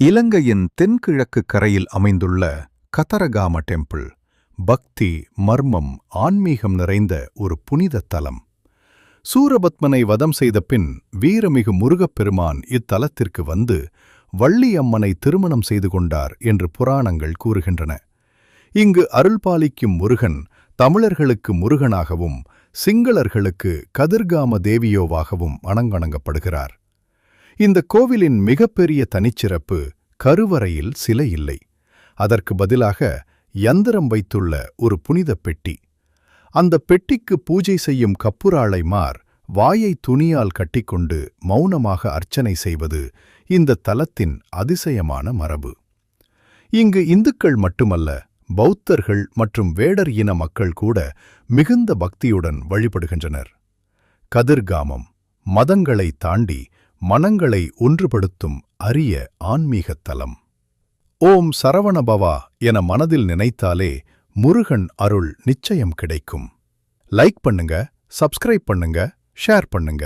இலங்கையின் தென்கிழக்கு கரையில் அமைந்துள்ள கதரகாம டெம்பிள் பக்தி, மர்மம், ஆன்மீகம் நிறைந்த ஒரு புனித தலம். சூரபத்மனை வதம் செய்த பின் வீரமிகு முருகப்பெருமான் இத்தலத்திற்கு வந்து வள்ளி அம்மனை திருமணம் செய்து கொண்டார் என்று புராணங்கள் கூறுகின்றன. இங்கு அருள்பாலிக்கும் முருகன் தமிழர்களுக்கு முருகனாகவும் சிங்களர்களுக்கு கதிர்காம தேவியோவாகவும் வணங்கப்படுகிறார். இந்த கோவிலின் மிகப்பெரிய தனிச்சிறப்பு கருவறையில் சிலை இல்லை. அதற்கு பதிலாக யந்திரம் வைத்துள்ள ஒரு புனித பெட்டி. அந்த பெட்டிக்கு பூஜை செய்யும் கப்புராளைமார் வாயை துணியால் கட்டிக்கொண்டு மௌனமாக அர்ச்சனை செய்வது இந்த தலத்தின் அதிசயமான மரபு. இங்கு இந்துக்கள் மட்டுமல்ல, பௌத்தர்கள் மற்றும் வேடர் இன மக்கள் கூட மிகுந்த பக்தியுடன் வழிபடுகின்றனர். கதிர்காமம் மதங்களை தாண்டி மனங்களை ஒன்றுபடுத்தும் அரிய ஆன்மீகத் தலம். ஓம் சரவணபவா என மனதில் நினைத்தாலே முருகன் அருள் நிச்சயம் கிடைக்கும். லைக் பண்ணுங்க, சப்ஸ்கிரைப் பண்ணுங்க, ஷேர் பண்ணுங்க.